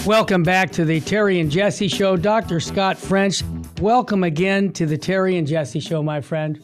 Welcome back to the Terry and Jesse Show. Dr. Scott French, welcome again to the Terry and Jesse Show, my friend.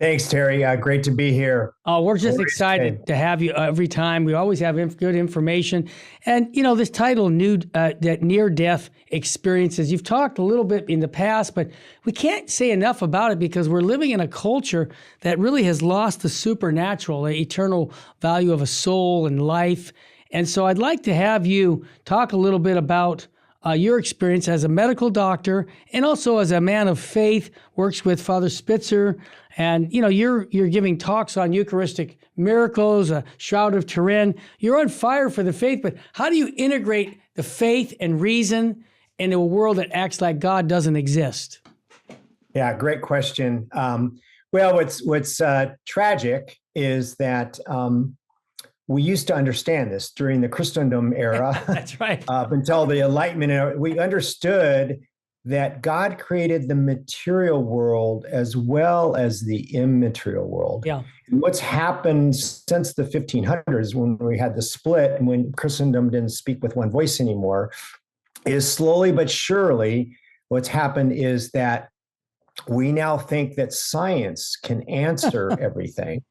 Thanks, Terry. Great to be here. Oh, we're just excited to have you every time. We always have good information. And, you know, this title, that near-death experiences, you've talked a little bit in the past, but we can't say enough about it because we're living in a culture that really has lost the supernatural, the eternal value of a soul and life. And so I'd like to have you talk a little bit about your experience as a medical doctor and also as a man of faith, works with Father Spitzer. And, you know, you're giving talks on Eucharistic miracles, Shroud of Turin. You're on fire for the faith, but how do you integrate the faith and reason into a world that acts like God doesn't exist? Yeah, great question. Well, what's tragic is that we used to understand this during the Christendom era. That's right. Up until the Enlightenment era, we understood that God created the material world as well as the immaterial world. Yeah. And what's happened since the 1500s, when we had the split and when Christendom didn't speak with one voice anymore, is slowly but surely what's happened is that we now think that science can answer everything.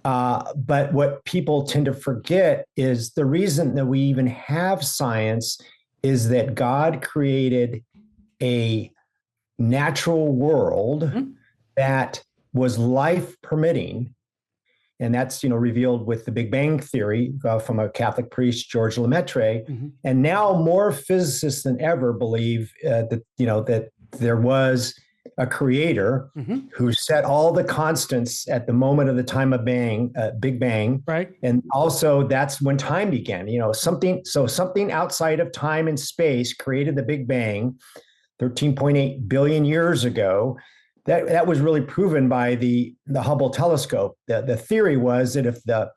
But what people tend to forget is the reason that we even have science is that God created a natural world that was life permitting. And that's, revealed with the Big Bang Theory from a Catholic priest, George Lemaitre. And now more physicists than ever believe that there was a creator who set all the constants at the moment of the time of Big Bang. Right. And also that's when time began, something outside of time and space created the Big Bang 13.8 billion years ago. That was really proven by the Hubble telescope. The theory was that if the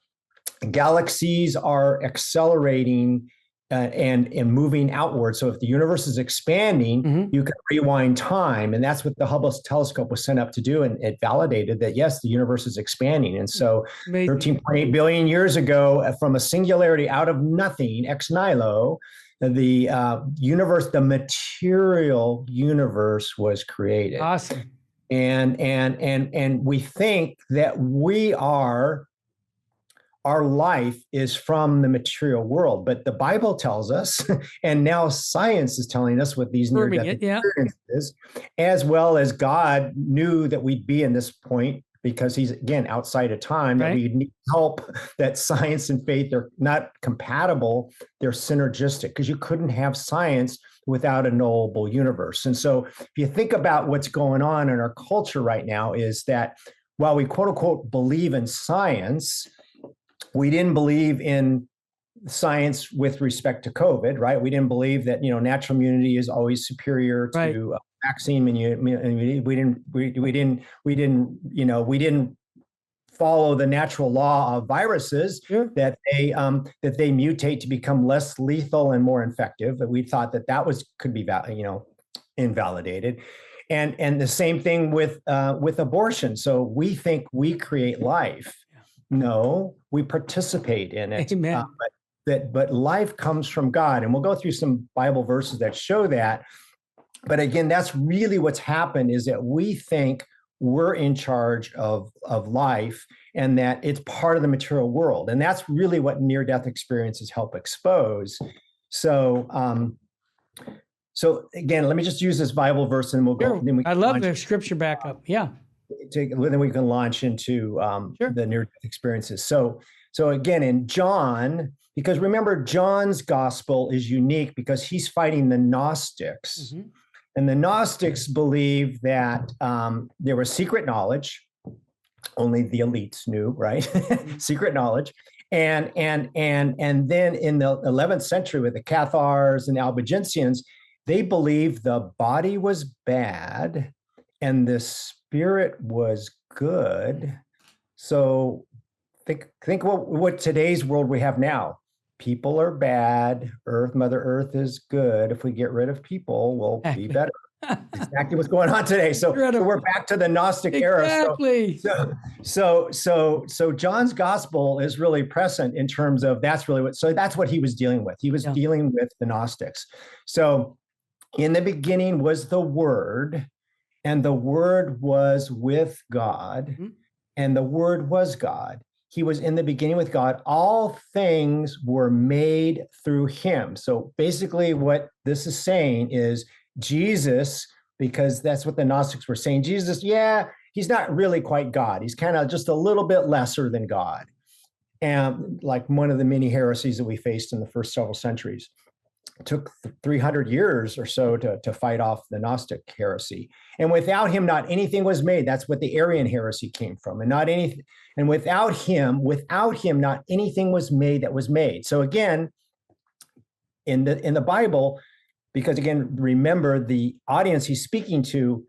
galaxies are accelerating and moving outward. So if the universe is expanding, you can rewind time. And that's what the Hubble telescope was sent up to do. And it validated that, yes, the universe is expanding. And so 13.8 billion years ago, from a singularity out of nothing, ex nihilo, the universe, the material universe was created. Awesome. And we think that our life is from the material world, but the Bible tells us, and now science is telling us with these near-death experiences, as well as God knew that we'd be in this point because he's, again, outside of time, that we need help, that science and faith are not compatible, they're synergistic, because you couldn't have science without a knowable universe. And so if you think about what's going on in our culture right now is that while we quote unquote believe in science, we didn't believe in science with respect to COVID, right? We didn't believe that, natural immunity is always superior to vaccine immunity. We didn't follow the natural law of viruses that they mutate to become less lethal and more effective. But we thought that could be invalidated. And the same thing with abortion. So we think we create life. No, we participate in it. Amen. But life comes from God. And we'll go through some Bible verses that show that. But again, that's really what's happened, is that we think we're in charge of life and that it's part of the material world. And that's really what near-death experiences help expose. So again, let me just use this Bible verse and we'll go. Then I love the scripture backup. Yeah. Then we can launch into the near-death experiences. So again, in John, because remember, John's gospel is unique because he's fighting the Gnostics. And the Gnostics believe that there was secret knowledge, only the elites knew, right? Secret knowledge. And then in the 11th century with the Cathars and the Albigensians, they believed the body was bad and the spirit was good. So think what today's world we have now. People are bad. Mother Earth is good. If we get rid of people, we'll be better. Exactly what's going on today. So we're back to the Gnostic era. Exactly. So John's gospel is really present in terms of that's what he was dealing with. He was dealing with the Gnostics. So in the beginning was the Word, and the Word was with God, and the Word was God. He was in the beginning with God. All things were made through him. So basically what this is saying is Jesus, because that's what the Gnostics were saying. Jesus, he's not really quite God. He's kind of just a little bit lesser than God. And like one of the many heresies that we faced in the first several centuries. It took 300 years or so to fight off the Gnostic heresy. And without him, not anything was made. That's what the Arian heresy came from. And without him, not anything was made that was made. So again, in the Bible, because again, remember the audience he's speaking to,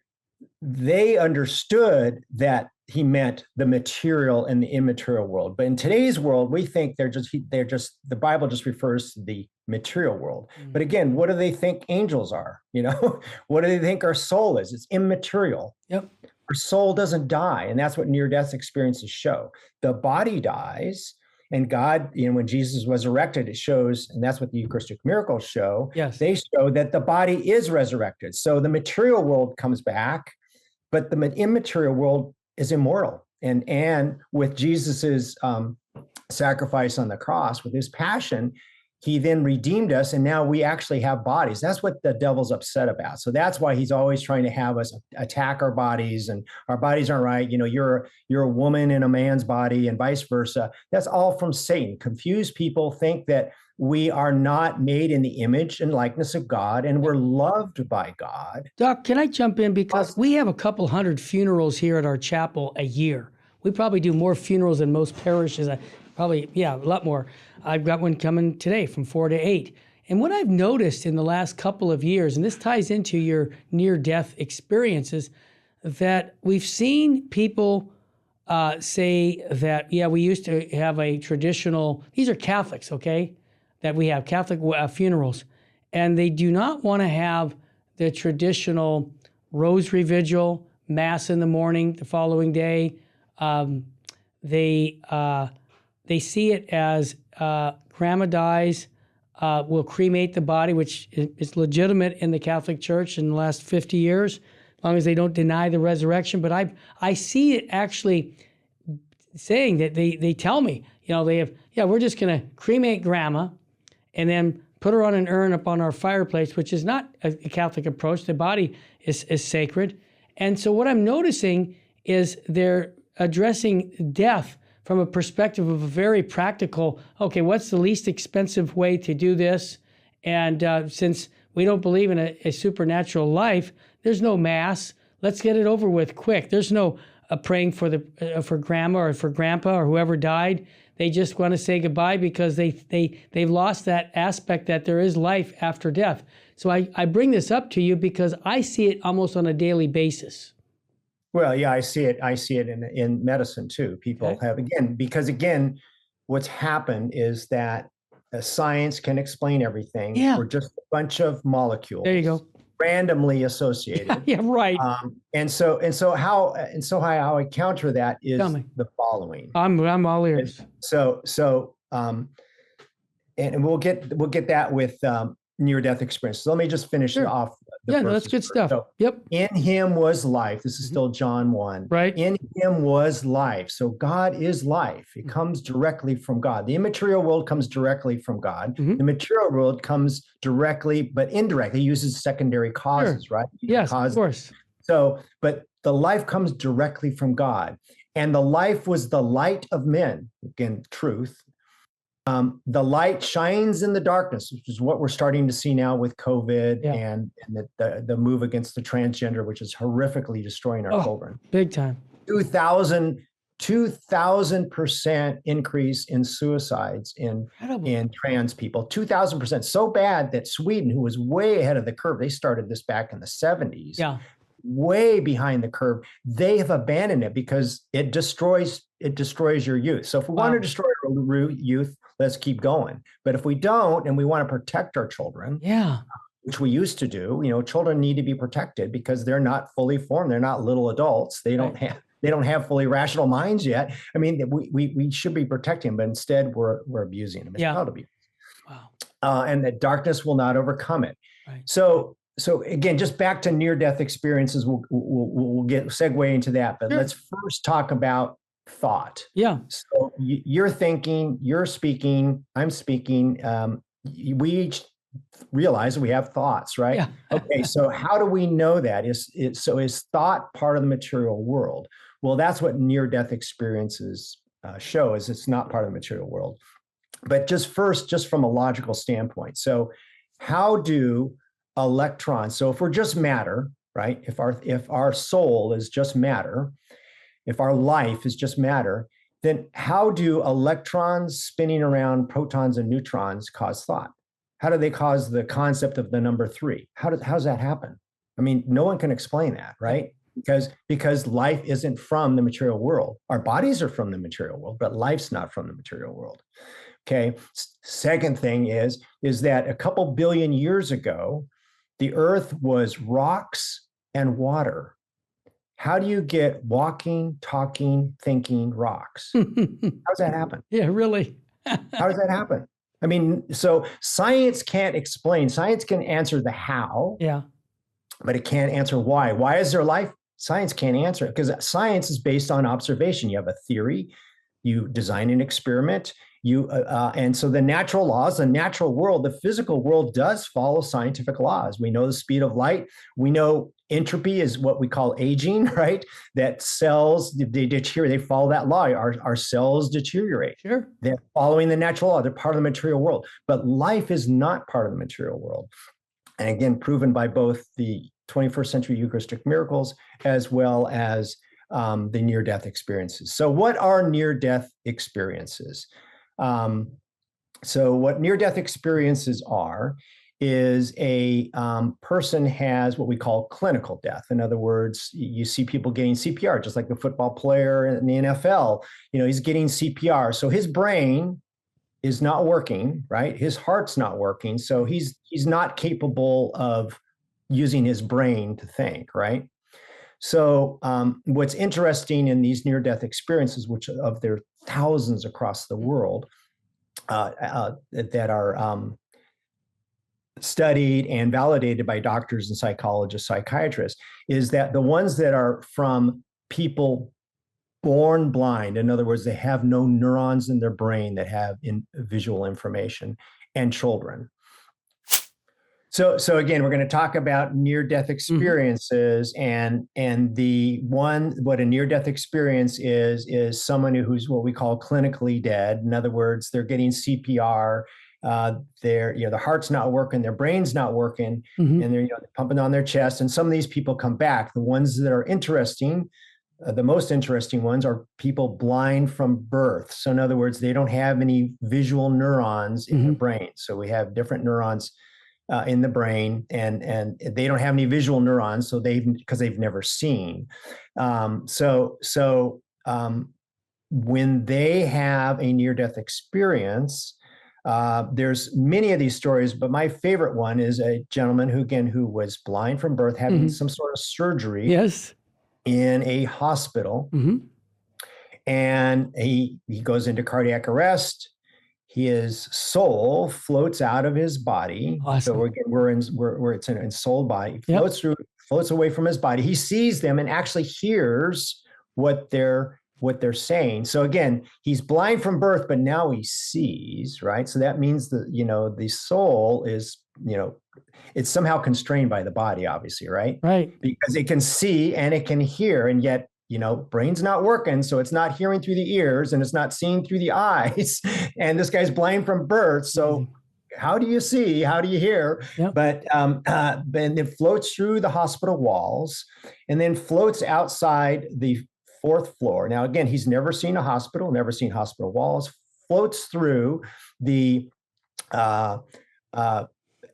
they understood that he meant the material and the immaterial world. But in today's world, we think the Bible just refers to the material world. But again, what do they think angels are? What do they think our soul is? It's immaterial. Yep. Our soul doesn't die. And that's what near-death experiences show. The body dies. And God, when Jesus was resurrected, it shows, and that's what the Eucharistic miracles show. Yes. They show that the body is resurrected. So the material world comes back, but the immaterial world is immortal. And with Jesus's sacrifice on the cross, with his passion, he then redeemed us, and now we actually have bodies. That's what the devil's upset about. So that's why he's always trying to have us attack our bodies, and our bodies aren't right. You're a woman in a man's body, and vice versa. That's all from Satan. Confused people think that we are not made in the image and likeness of God, and we're loved by God. Doc, can I jump in? Because we have a couple hundred funerals here at our chapel a year. We probably do more funerals than most parishes. A lot more. I've got one coming today from 4 to 8. And what I've noticed in the last couple of years, and this ties into your near-death experiences, that we've seen people say that, we used to have a traditional, these are Catholics, okay, that we have Catholic funerals, and they do not want to have the traditional rosary vigil, mass in the morning, the following day. They see it as grandma dies, we'll cremate the body, which is legitimate in the Catholic Church in the last 50 years, as long as they don't deny the resurrection. But I see it actually saying that they tell me, we're just going to cremate grandma and then put her on an urn up on our fireplace, which is not a Catholic approach. The body is sacred. And so what I'm noticing is they're addressing death from a perspective of a very practical, okay, what's the least expensive way to do this? And since we don't believe in a supernatural life, there's no mass. Let's get it over with quick. There's no praying for grandma or for grandpa or whoever died. They just want to say goodbye because they've lost that aspect that there is life after death. So I bring this up to you because I see it almost on a daily basis. Well, yeah, I see it. I see it in medicine too. People have, because what's happened is that science can explain everything. Yeah. We're just a bunch of molecules. There you go. Randomly associated. Yeah, right. And so how I counter that is the following. I'm all ears. And we'll get that with near-death experience. So let me just finish off. That's good stuff. So, yep. In him was life. This is still John 1. Right. In him was life. So God is life. It comes directly from God. The immaterial world comes directly from God. The material world comes directly, but indirectly. It uses secondary causes, right? Yes, of course. So, but the life comes directly from God. And the life was the light of men. Again, truth. The light shines in the darkness, which is what we're starting to see now with COVID and the move against the transgender, which is horrifically destroying our children. Big time. 2,000% increase in suicides in trans people. 2,000%. So bad that Sweden, who was way ahead of the curve, they started this back in the 70s. Yeah. Way behind the curve. They have abandoned it because it destroys your youth. So if we want to destroy our youth, let's keep going. But if we don't, and we want to protect our children, which we used to do. Children need to be protected because they're not fully formed. They're not little adults. They don't have fully rational minds yet. I mean, we should be protecting them, but instead we're abusing them. It's called abuse. Wow. And that darkness will not overcome it. Right. So again, just back to near-death experiences. We'll get segue into that, but let's first talk about thought. Yeah. So you're thinking, you're speaking, I'm speaking. We each realize we have thoughts, right? Yeah. Okay. So how do we know that? Is thought part of the material world? Well, that's what near-death experiences show, is it's not part of the material world. But just from a logical standpoint. So how do electrons, so if we're just matter, right? If our soul is just matter, if our life is just matter, then how do electrons spinning around protons and neutrons cause thought? How do they cause the concept of the number 3? How does that happen? I mean, no one can explain that, right? Because life isn't from the material world. Our bodies are from the material world, but life's not from the material world. Okay. Second thing is that a couple billion years ago, the earth was rocks and water. How do you get walking, talking, thinking rocks? How does that happen? Yeah, really. How does that happen? I mean, so science can't explain. Science can answer the how, but it can't answer why. Why is there life? Science can't answer it because science is based on observation. You have a theory, you design an experiment, and so the natural laws, the natural world, the physical world does follow scientific laws. We know the speed of light. We know entropy is what we call aging, right? That cells, they deteriorate, they follow that law. Our cells deteriorate. Sure. They're following the natural law. They're part of the material world. But life is not part of the material world. And again, proven by both the 21st century Eucharistic miracles as well as the near-death experiences. So what are near-death experiences? So what near-death experiences are is a person has what we call clinical death. In other words, you see people getting CPR, just like the football player in the NFL. He's getting CPR. So his brain is not working, right? His heart's not working. So he's not capable of using his brain to think, right? So what's interesting in these near-death experiences, which of there are thousands across the world that are studied and validated by doctors and psychologists, psychiatrists, is that the ones that are from people born blind, in other words, they have no neurons in their brain that have visual information, and children. So again, we're going to talk about near-death experiences, and what a near-death experience is someone who's what we call clinically dead. In other words, they're getting CPR, their heart's not working, their brain's not working, and they're pumping on their chest. And some of these people come back. The ones that are interesting, the most interesting ones are people blind from birth. So in other words, they don't have any visual neurons in the brain. So we have different neurons in the brain, and they don't have any visual neurons, so because they've never seen. When they have a near-death experience, there's many of these stories, but my favorite one is a gentleman who was blind from birth, having some sort of surgery in a hospital, and he goes into cardiac arrest. His soul floats out of his body. Awesome. So it's in soul body. Floats away from his body. He sees them and actually hears what they're saying. So again, he's blind from birth, but now he sees, right? So that means that, the soul is, it's somehow constrained by the body, obviously, right? Right. Because it can see and it can hear, and yet, brain's not working. So it's not hearing through the ears and it's not seeing through the eyes. And this guy's blind from birth. So how do you see? How do you hear? Yep. But it floats through the hospital walls and then floats outside the 4th floor. Now, again, he's never seen a hospital, never seen hospital walls, floats through the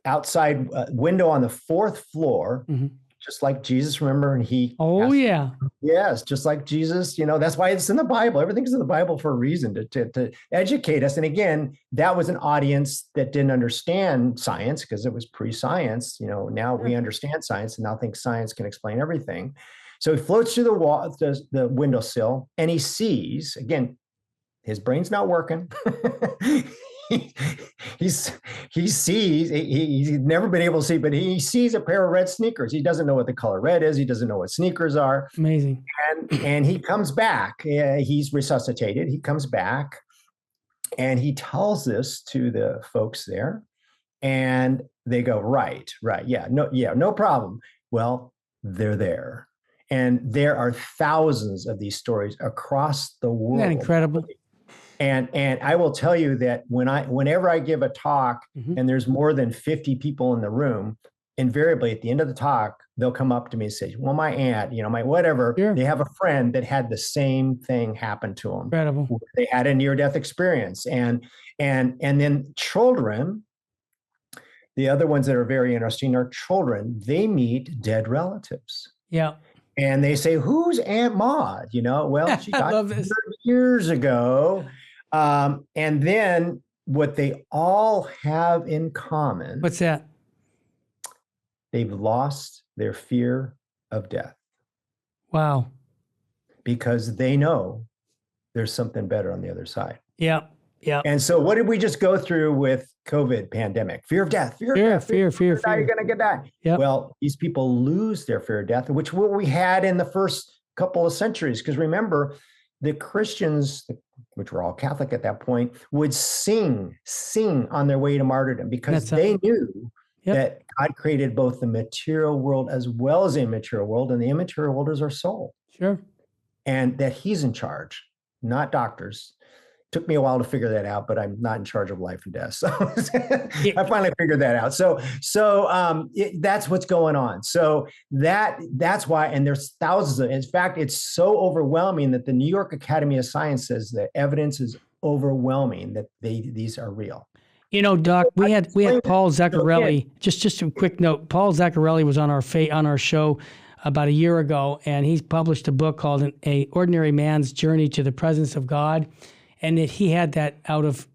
outside window on the 4th floor just like Jesus, remember? And he Oh, asked, yeah. yes, just like Jesus, that's why it's in the Bible. Everything's in the Bible for a reason to educate us. And again, that was an audience that didn't understand science because it was pre-science. Now we understand science and now think science can explain everything. So he floats through the wall, the windowsill, and he sees, again, his brain's not working. he, he sees, he's never been able to see, but he sees a pair of red sneakers. He doesn't know what the color red is. He doesn't know what sneakers are. Amazing. And he comes back. He's resuscitated. He comes back and he tells this to the folks there. And they go, right. Yeah, no problem. Well, they're there. And there are thousands of these stories across the world. Isn't that incredible? And I will tell you that whenever I give a talk and there's more than 50 people in the room, invariably at the end of the talk, they'll come up to me and say, well, my aunt, my whatever, they have a friend that had the same thing happen to them. Incredible. They had a near-death experience. And then children, the other ones that are very interesting are children, they meet dead relatives. Yeah. And they say, who's Aunt Maud? Well, she died years ago. And then what they all have in common. What's that? They've lost their fear of death. Wow. Because they know there's something better on the other side. Yeah. Yeah. And so what did we just go through with COVID pandemic? Fear of death, fear. You're going to get that. Yep. Well, these people lose their fear of death, which what we had in the first couple of centuries. Because remember, the Christians, which were all Catholic at that point, would sing on their way to martyrdom because they knew that God created both the material world as well as the immaterial world, and the immaterial world is our soul. Sure. And that he's in charge, not doctors. Took me a while to figure that out, but I'm not in charge of life and death. So I finally figured that out. So that's what's going on. So that's why, and there's thousands of, in fact, it's so overwhelming that the New York Academy of Science says the evidence is overwhelming that these are real. Doc, we had Paul Zaccarelli. Just a quick note. Paul Zaccarelli was on our show about a year ago, and he's published a book called "A Ordinary Man's Journey to the Presence of God." And that he had that out of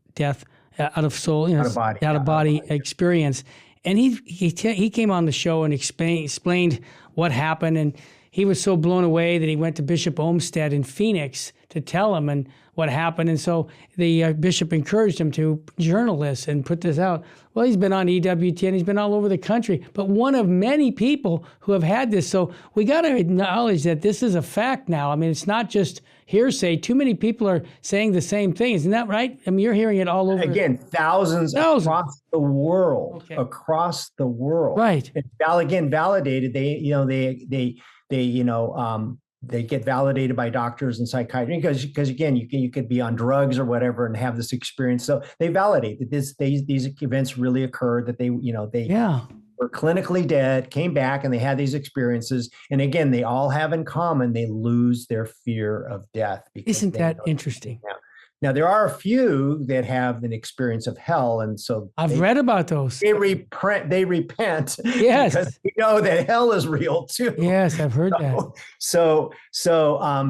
soul, out of body experience. And he came on the show and explained what happened. And he was so blown away that he went to Bishop Olmsted in Phoenix to tell him and what happened. And so the bishop encouraged him to journal this and put this out. Well, he's been on EWTN. He's been all over the country, but one of many people who have had this. So we got to acknowledge that this is a fact now. I mean, it's not just hearsay. Too many people are saying the same thing. Isn't that right? I mean, you're hearing it all over. Again, thousands. Across the world. Okay. Across the world. Right. And again, validated. They get validated by doctors and psychiatrists because again, you could be on drugs or whatever and have this experience. So they validate that these events really occurred, that they were clinically dead, came back, and they had these experiences. And again, they all have in common, they lose their fear of death. Isn't that interesting? Now, there are a few that have an experience of hell, and so I've read about those. They repent. Yes, because we know that hell is real too. Yes, I've heard that.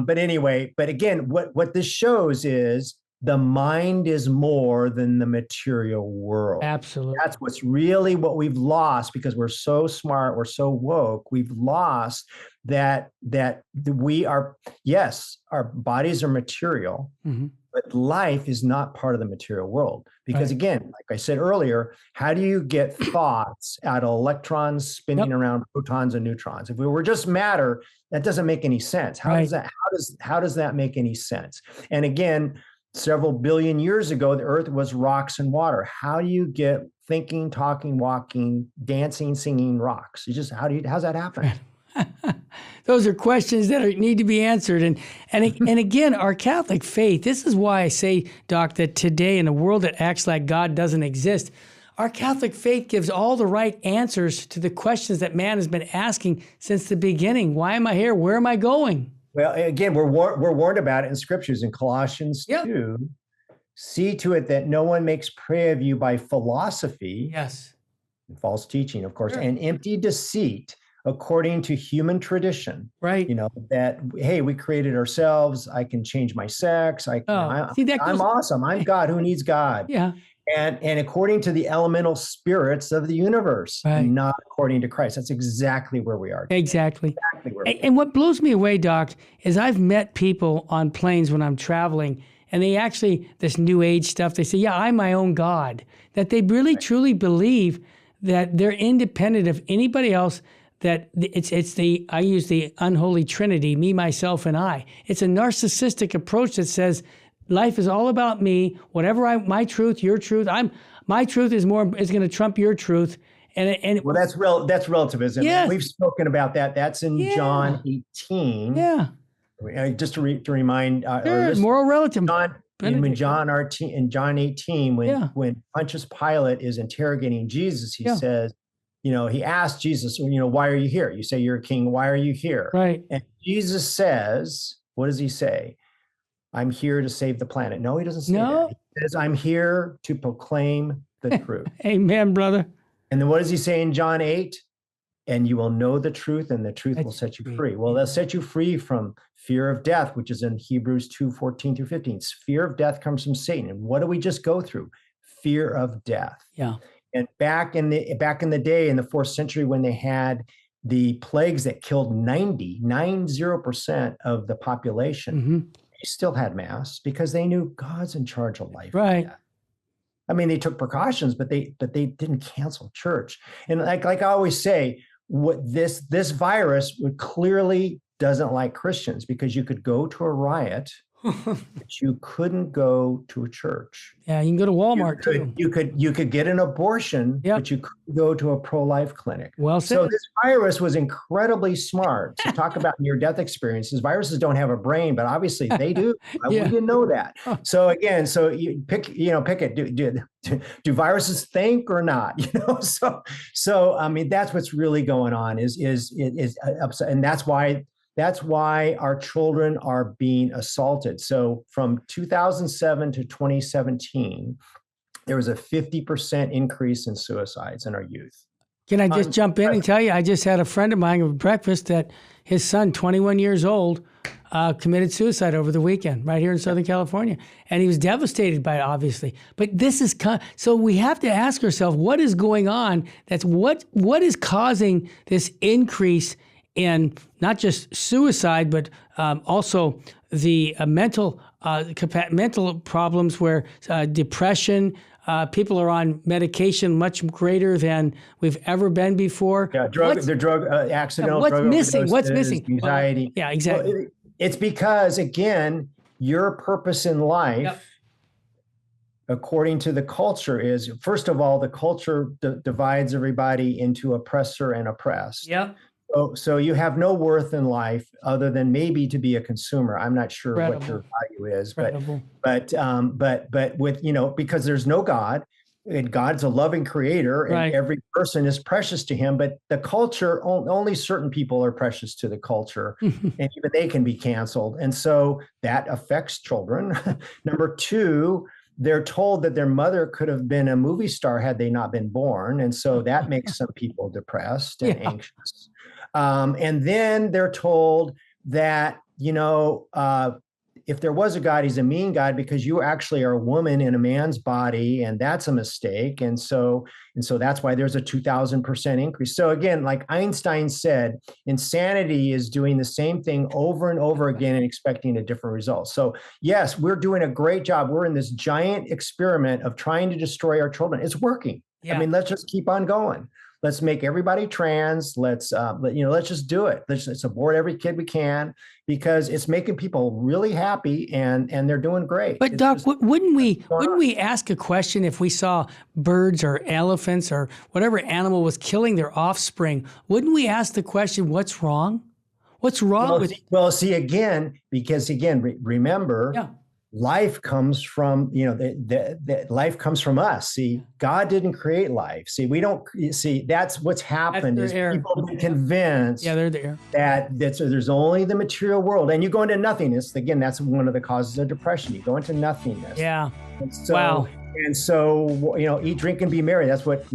But anyway, but again, what this shows is the mind is more than the material world. Absolutely, that's what's really what we've lost because we're so smart, we're so woke. We've lost that we are. Yes, our bodies are material. Mm-hmm. But life is not part of the material world because, again, like I said earlier, how do you get thoughts out of electrons spinning around protons and neutrons? If we were just matter, that doesn't make any sense. How does that make any sense? And again, several billion years ago, the Earth was rocks and water. How do you get thinking, talking, walking, dancing, singing rocks? How's that happen? Those are questions that need to be answered. And again, our Catholic faith, this is why I say, Doc, that today in a world that acts like God doesn't exist, our Catholic faith gives all the right answers to the questions that man has been asking since the beginning. Why am I here? Where am I going? Well, again, we're warned about it in scriptures in Colossians 2. See to it that no one makes prey of you by philosophy. Yes. And false teaching, of course, and empty deceit, according to human tradition. Right. That, hey, we created ourselves. I can change my sex. I'm awesome. I'm God. Who needs God? Yeah. And according to the elemental spirits of the universe, right. and not according to Christ. That's exactly where we are today. Exactly. And what blows me away, Doc, is I've met people on planes when I'm traveling, and they actually, this new age stuff, they say, yeah, I'm my own God. That they really truly believe that they're independent of anybody else, that I use the unholy trinity, me, myself, and I. It's a narcissistic approach that says, life is all about me. Whatever my truth, your truth. My truth is going to trump your truth. Well, that's relativism. Yes. We've spoken about that. That's in John 18. Yeah. Just to remind moral relativism. In John 18, when Pontius Pilate is interrogating Jesus, he says, he asked Jesus, why are you here? You say you're a king. Why are you here? Right. And Jesus says, what does he say? I'm here to save the planet. No, he doesn't say that. He says, I'm here to proclaim the truth. Amen, brother. And then what does he say in John 8? And you will know the truth, and the truth will set you free. Well, they'll set you free from fear of death, which is in Hebrews 2:14-15. Fear of death comes from Satan. And what do we just go through? Fear of death. Yeah. And back in the day, in the 4th century, when they had the plagues that killed 90% of the population, they still had mass because they knew God's in charge of life. Right. I mean, they took precautions, but they didn't cancel church. And like I always say, what this virus clearly doesn't like Christians, because you could go to a riot, but you couldn't go to a church. Yeah, you can go to Walmart too. You could get an abortion, but you couldn't go to a pro-life clinic. Well said. So this virus was incredibly smart to talk about near-death experiences. Viruses don't have a brain, but obviously they do. We didn't know that. So again, you pick it. Do viruses think or not? So I mean, that's what's really going on. Is upset, and that's why our children are being assaulted. So from 2007 to 2017, there was a 50% increase in suicides in our youth. Can I just jump in and tell you, I just had a friend of mine at breakfast that his son, 21 years old, committed suicide over the weekend right here in Southern California. And he was devastated by it, obviously. But this is, so we have to ask ourselves, what is going on? What is causing this increase in not just suicide, but also the mental problems, where depression, people are on medication much greater than we've ever been before. Yeah, accidental what's drug missing? overdoses, What's missing? Anxiety. Yeah, exactly. Well, it's because, again, your purpose in life, according to the culture, is, first of all, the culture divides everybody into oppressor and oppressed. Yeah. So you have no worth in life other than maybe to be a consumer. I'm not sure what your value is, but with, because there's no God, and God's a loving creator, and every person is precious to him. But the culture, only certain people are precious to the culture, and even they can be canceled. And so that affects children. Number two, they're told that their mother could have been a movie star had they not been born. And so that makes some people depressed and anxious. And then they're told that, if there was a God, he's a mean God, because you actually are a woman in a man's body, and that's a mistake. And so that's why there's a 2,000% increase. So again, like Einstein said, insanity is doing the same thing over and over again and expecting a different result. So yes, we're doing a great job. We're in this giant experiment of trying to destroy our children. It's working. Yeah. I mean, let's just keep on going. Let's make everybody trans. Let's just do it. Let's abort every kid we can, because it's making people really happy, and they're doing great. But Doc, wouldn't we ask a question if we saw birds or elephants or whatever animal was killing their offspring? Wouldn't we ask the question, what's wrong? What's wrong with? Remember. Yeah. Life comes from, life comes from us. See, God didn't create life. See, we don't see, that's what's happened. Is people have been convinced they're there. that there's only the material world, and you go into nothingness. Again, that's one of the causes of depression. You go into nothingness. Yeah. And so, wow. And so, eat, drink, and be merry. That's what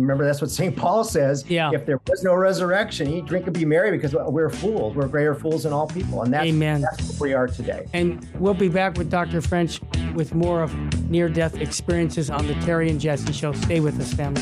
St. Paul says. Yeah. If there was no resurrection, eat, drink, and be merry, because we're fools. We're greater fools than all people. And that's where we are today. And we'll be back with Dr. French with more of near-death experiences on the Terry and Jesse Show. Stay with us, family.